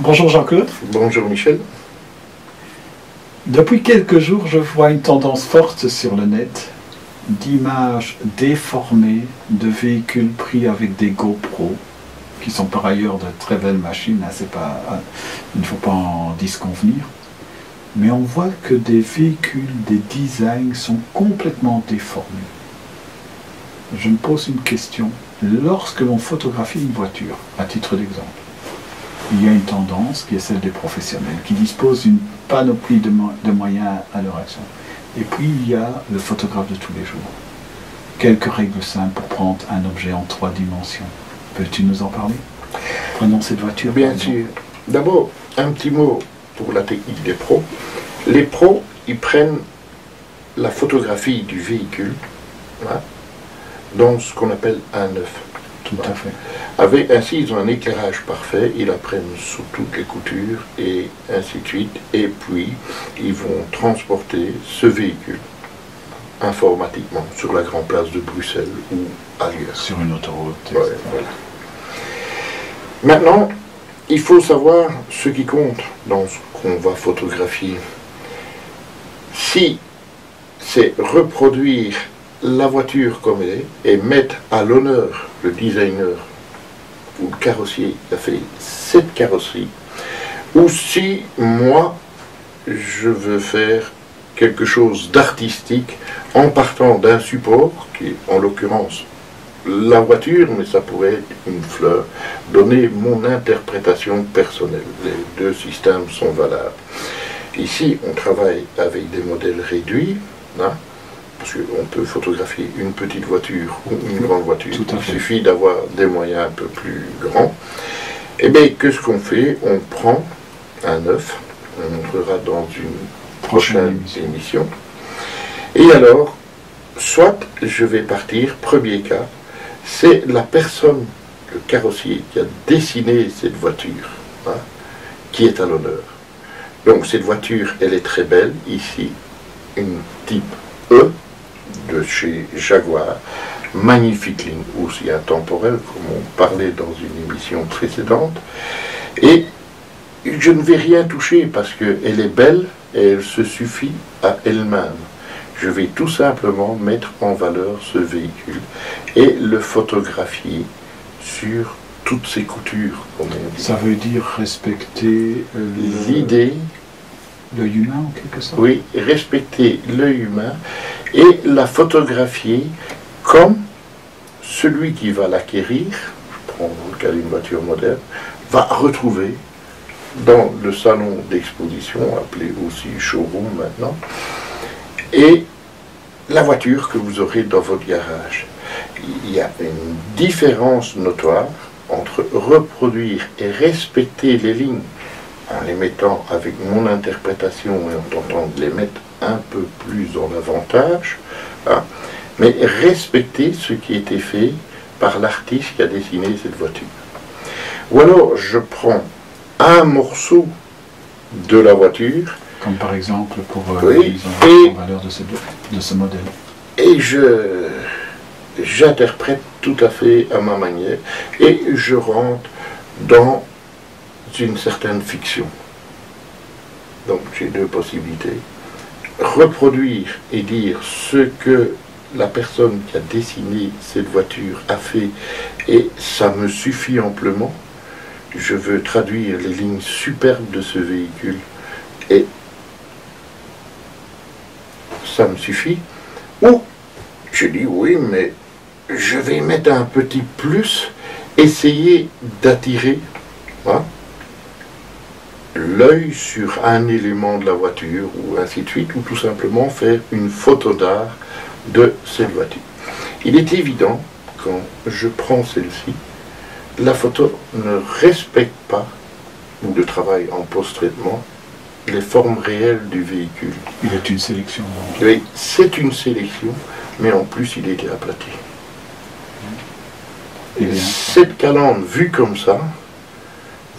Bonjour Jean-Claude. Bonjour Michel. Depuis quelques jours, je vois une tendance forte sur le net d'images déformées de véhicules pris avec des GoPro, qui sont par ailleurs de très belles machines, hein, il ne faut pas en disconvenir. Mais on voit que des véhicules, des designs sont complètement déformés. Je me pose une question. Lorsque l'on photographie une voiture, à titre d'exemple, il y a une tendance qui est celle des professionnels, qui disposent d'une panoplie de moyens à leur action. Et puis il y a le photographe de tous les jours. Quelques règles simples pour prendre un objet en 3 dimensions. Peux-tu nous en parler? Prenons cette voiture. Bien sûr. D'abord, un petit mot pour la technique des pros. Les pros, ils prennent la photographie du véhicule, hein, dans ce qu'on appelle un œuf. Tout à fait. Ainsi, ils ont un éclairage parfait, ils la prennent sous toutes les coutures et ainsi de suite. Et puis, ils vont transporter ce véhicule informatiquement sur la grande place de Bruxelles ou ailleurs. Sur une autoroute. Ouais, voilà. Maintenant, il faut savoir ce qui compte dans ce qu'on va photographier. Si c'est reproduire la voiture comme elle est et mettre à l'honneur le designer ou le carrossier qui a fait cette carrosserie, ou si moi je veux faire quelque chose d'artistique en partant d'un support qui est en l'occurrence la voiture, mais ça pourrait être une fleur, donner mon interprétation personnelle. Les deux systèmes sont valables. Ici on travaille avec des modèles réduits, hein, parce qu'on peut photographier une petite voiture ou une grande voiture. Il suffit d'avoir des moyens un peu plus grands. Et bien, qu'est-ce qu'on fait? On prend un œuf, on montrera dans une prochaine émission. Et alors, soit je vais partir, premier cas, c'est la personne, le carrossier qui a dessiné cette voiture, hein, qui est à l'honneur. Donc cette voiture, elle est très belle, ici, une type E, de chez Jaguar, magnifique ligne, aussi intemporelle, comme on parlait dans une émission précédente. Et je ne vais rien toucher parce qu'elle est belle et elle se suffit à elle-même. Je vais tout simplement mettre en valeur ce véhicule et le photographier sur toutes ses coutures, comme on dit. Ça veut dire respecter l'idée. L'œil humain en quelque sorte? Oui, respecter l'œil humain et la photographier comme celui qui va l'acquérir, je prends le cas d'une voiture moderne, va retrouver dans le salon d'exposition, appelé aussi showroom maintenant, et la voiture que vous aurez dans votre garage. Il y a une différence notoire entre reproduire et respecter les lignes en les mettant avec mon interprétation et en tentant de les mettre un peu plus en avantage, hein, mais respecter ce qui a été fait par l'artiste qui a dessiné cette voiture. Ou alors je prends un morceau de la voiture, comme par exemple pour oui, la valeur de ce modèle, et j'interprète tout à fait à ma manière et je rentre dans une certaine fiction. Donc j'ai deux possibilités. Reproduire et dire ce que la personne qui a dessiné cette voiture a fait et ça me suffit amplement. Je veux traduire les lignes superbes de ce véhicule et ça me suffit. Ou je dis oui, mais je vais mettre un petit plus, essayer d'attirer, hein, l'œil sur un élément de la voiture ou ainsi de suite, ou tout simplement faire une photo d'art de cette voiture. Il est évident, quand je prends celle-ci, la photo ne respecte pas, ou le travail en post-traitement, les formes réelles du véhicule. Il est une sélection. Oui, c'est une sélection, mais en plus il était aplati. Cette calandre vue comme ça,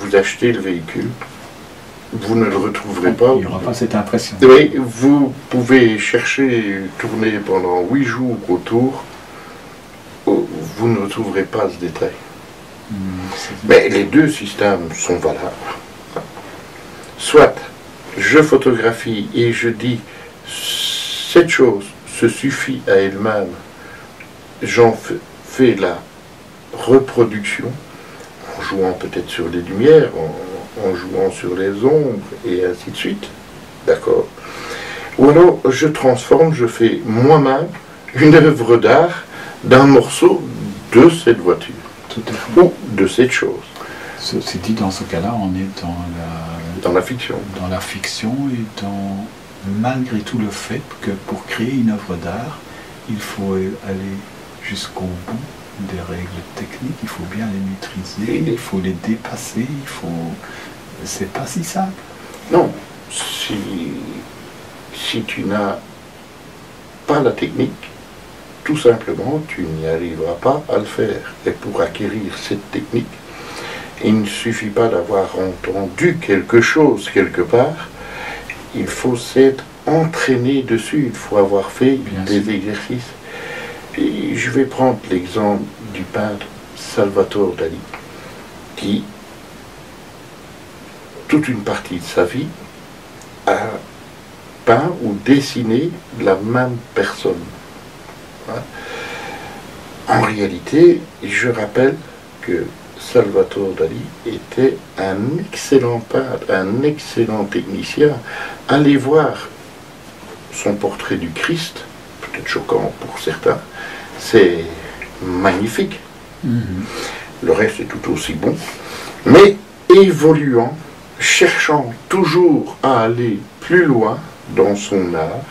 vous achetez le véhicule, vous ne le retrouverez pas. Il n'y aura pas cette impression. Oui, vous pouvez chercher, tourner pendant 8 jours autour, vous ne retrouverez pas ce détail. Mais les deux systèmes sont valables. soit je photographie et je dis cette chose se suffit à elle-même, j'en fais la reproduction, en jouant peut-être sur les lumières, en jouant sur les ombres, et ainsi de suite. D'accord? Ou alors je transforme, je fais moi-même une œuvre d'art d'un morceau de cette voiture, Tout à fait. ou de cette chose, Ceci dit, dans ce cas-là, on est dans la fiction. dans la fiction et dans, malgré tout, le fait que pour créer une œuvre d'art, il faut aller jusqu'au bout des règles techniques, il faut bien les maîtriser, il faut les dépasser, il faut... C'est pas si simple. Non, si tu n'as pas la technique, tout simplement, tu n'y arriveras pas à le faire. Et pour acquérir cette technique, il ne suffit pas d'avoir entendu quelque chose quelque part, il faut s'être entraîné dessus, il faut avoir fait Bien des sûr. exercices. Et je vais prendre l'exemple du peintre Salvatore Dali, qui, toute une partie de sa vie, a peint ou dessiné la même personne. Hein. En réalité, je rappelle que Salvatore Dali était un excellent peintre, un excellent technicien. Allez voir son portrait du Christ, peut-être choquant pour certains, c'est magnifique. Le reste est tout aussi bon, mais évoluant, cherchant toujours à aller plus loin dans son art,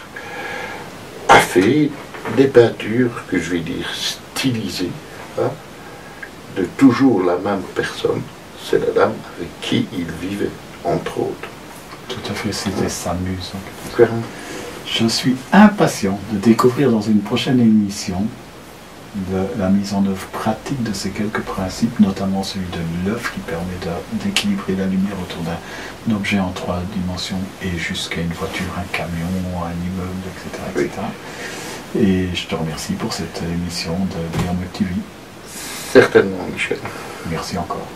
a fait des peintures que je vais dire stylisées, hein, de toujours la même personne, c'est la dame avec qui il vivait, entre autres. Tout à fait, c'était sa muse. Clairement. Je suis impatient de découvrir dans une prochaine émission la mise en œuvre pratique de ces quelques principes, notamment celui de l'œuf qui permet d'équilibrer la lumière autour d'un objet en 3 dimensions et jusqu'à une voiture, un camion, un immeuble, etc. etc. Et je te remercie pour cette émission de Biomec TV. Certainement, Michel. Merci encore.